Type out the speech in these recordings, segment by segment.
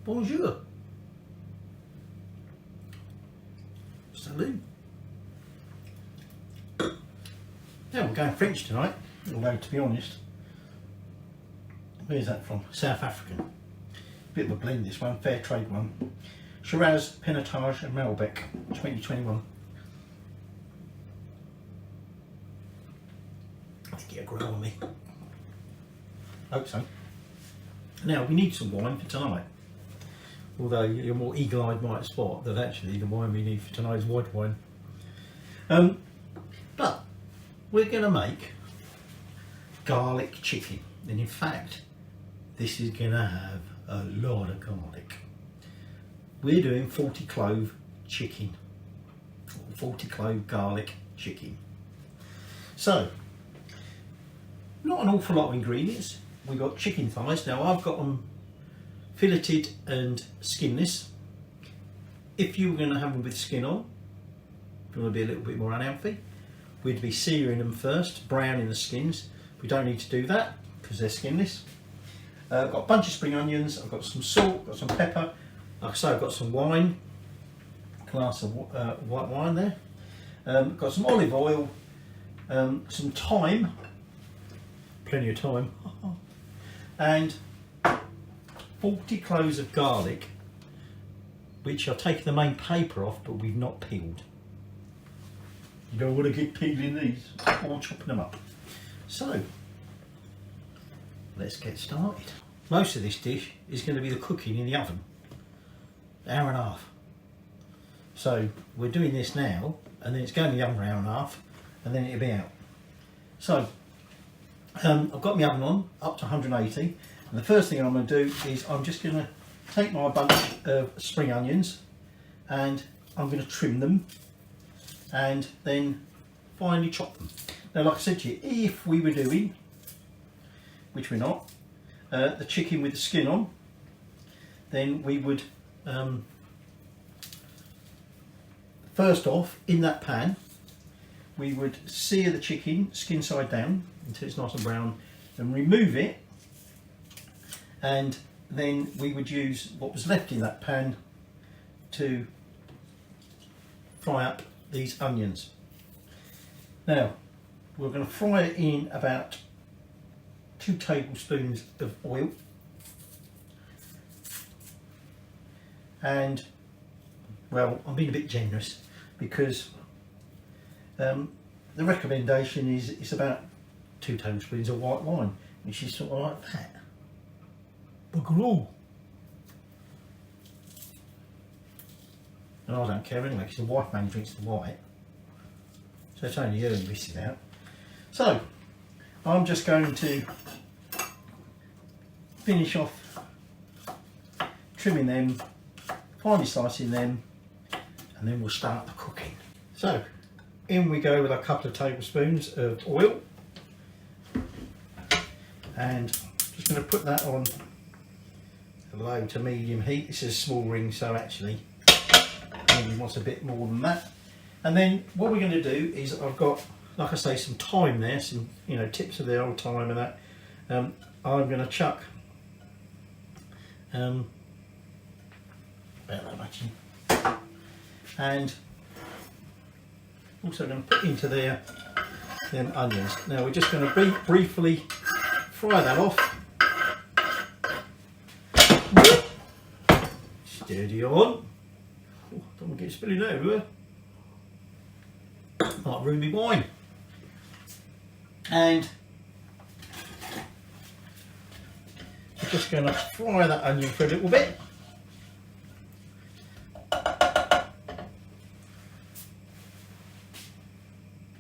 Bonjour. Salut. Now we're going French tonight, although to be honest, where's that from? South African. Bit of a blend this one, fair trade one. Shiraz, Pinotage and Malbec, 2021. Let's get a grow on me. Hope so. Now we need some wine for tonight. Although you're more eagle-eyed might spot that actually the wine we need for tonight is white wine. But we're going to make garlic chicken, and in fact this is going to have a lot of garlic. We're doing 40 clove chicken, 40 clove garlic chicken. So not an awful lot of ingredients. We've got chicken thighs. Now I've got them filleted and skinless. If you were going to have them with skin on, if you want to be a little bit more unhealthy, we'd be searing them first, browning the skins. We don't need to do that because they're skinless. I've got a bunch of spring onions, I've got some salt, got some pepper. Like I say, I've got some wine, a glass of white wine there. Got some olive oil, some thyme, plenty of thyme, and 40 cloves of garlic, which I've taken the main paper off, but we've not peeled. You don't want to get peeling these or chopping them up. So let's get started. Most of this dish is going to be the cooking in the oven, hour and a half. So we're doing this now, and then it's going in the oven for an hour and a half, and then it'll be out. So I've got my oven on up to 180. And the first thing I'm going to do is I'm just going to take my bunch of spring onions and I'm going to trim them and then finely chop them. Now, like I said to you, if we were doing, which we're not, the chicken with the skin on, then we would first off in that pan we would sear the chicken skin side down until it's nice and brown and remove it. And then we would use what was left in that pan to fry up these onions. Now we're going to fry it in about 2 tablespoons of oil, and well, I'm being a bit generous because the recommendation is it's about 2 tablespoons of white wine, which is sort of like that. Buggeroo. And I don't care anyway because the wife man drinks the white, so it's only you who misses out. So I'm just going to finish off trimming them, finely slicing them, and then we'll start the cooking. So in we go with a couple of tablespoons of oil, and just going to put that on low to medium heat. This is a small ring, so actually maybe wants a bit more than that. And then what we're going to do is I've got, like I say, some thyme there, some tips of the old thyme and that. I'm going to chuck about that much in, and also going to put into there them onions. Now we're just going to briefly fry that off. Steady on. Oh, don't want to get spilling over. Might ruin my wine. And we're just going to fry that onion for a little bit.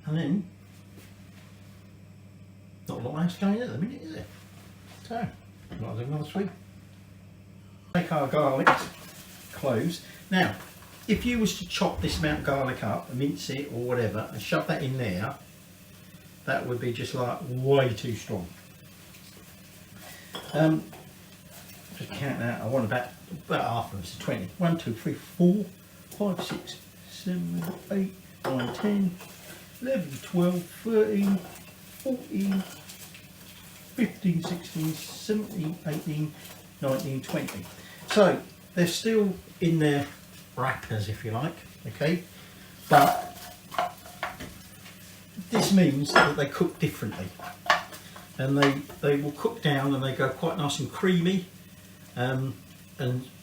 And then, not a lot else going in at the minute, is it? So, might do another sweep. Take our garlic cloves. Now, if you was to chop this amount of garlic up, mince it or whatever, and shove that in there, that would be just like way too strong. Just count out. I want about half of us, 20. 1, 2, 3, 4, 5, 6, 7, 8, 9, 10, 11, 12, 13, 14, 15, 16, 17, 18, 19, 20. So they're still in their wrappers, if you like, okay, but this means that they cook differently, and they will cook down and they go quite nice and creamy, and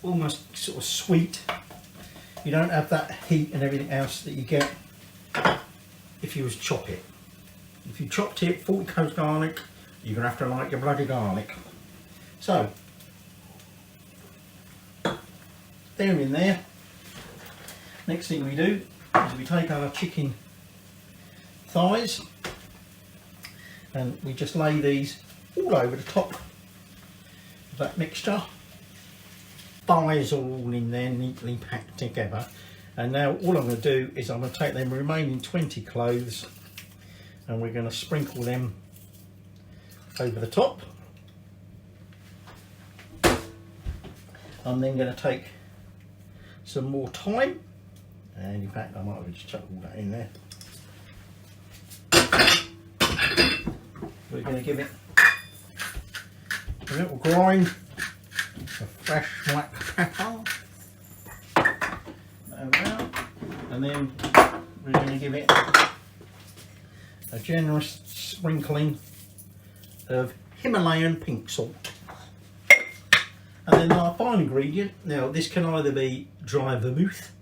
almost sort of sweet. You don't have that heat and everything else that you get if you was chop it. If you chopped it, 40 cloves of garlic, you're going to have to like your bloody garlic. So, they're in there. Next thing we do is we take our chicken thighs and we just lay these all over the top of that mixture. Thighs are all in there, neatly packed together. And now all I'm going to do is I'm going to take them remaining 20 cloves and we're going to sprinkle them over the top. I'm then going to take some more thyme, and in fact I might have just chuck all that in there. We're going to give it a little grind of fresh black pepper, and then we're going to give it a generous sprinkling of Himalayan pink salt. And then our final ingredient, now this can either be dry vermouth,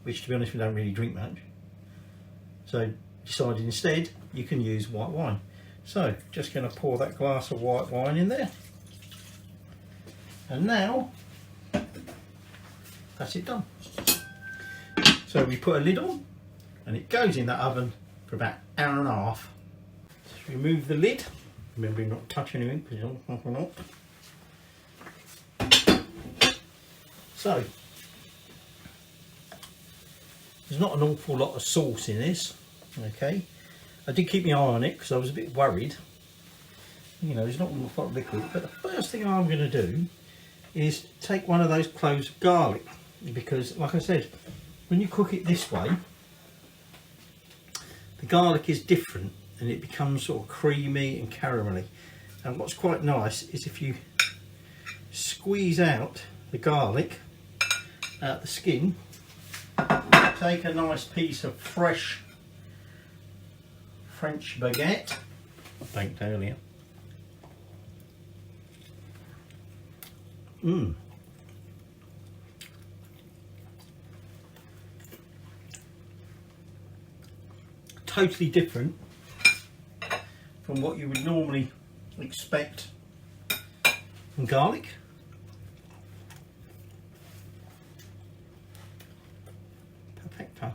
which to be honest we don't really drink much, so decided instead you can use white wine. So just going to pour that glass of white wine in there, and now that's it done. So we put a lid on and it goes in that oven for about an hour and a half. Just remove the lid, remember not to touch anything because you're not. So, there's not an awful lot of sauce in this, okay. I did keep my eye on it because I was a bit worried. You know, there's not an awful lot of liquid, but the first thing I'm going to do is take one of those cloves of garlic, because like I said, when you cook it this way, the garlic is different and it becomes sort of creamy and caramelly. And what's quite nice is if you squeeze out the garlic out the skin, take a nice piece of fresh French baguette, baked earlier. Totally different from what you would normally expect from garlic. Perfecto.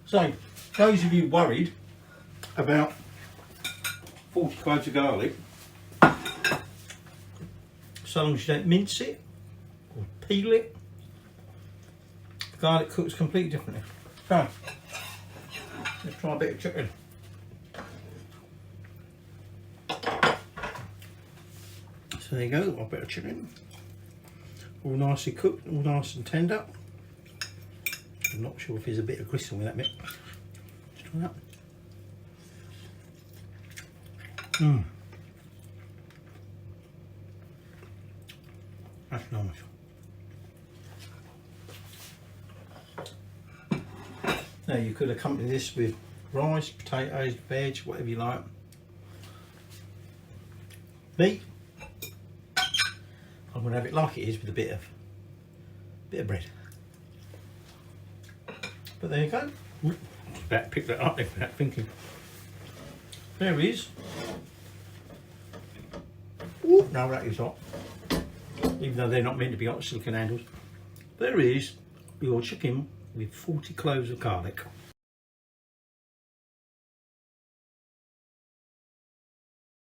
So, those of you worried about 40 cloves of garlic, so long as you don't mince it or peel it, the garlic cooks completely differently. So, let's try a bit of chicken. So there you go, a bit of chicken. All nicely cooked, all nice and tender. I'm not sure if there's a bit of gristle in that bit. Let's try that. That's nice. Now you could accompany this with rice, potatoes, veg, whatever you like. Me, I'm going to have it like it is with a bit of bread. But there you go. Just about to pick that up without thinking. There it is. Ooh, no, that is hot. Even though they're not meant to be hot, silicone handles. There is your chicken with 40 cloves of garlic.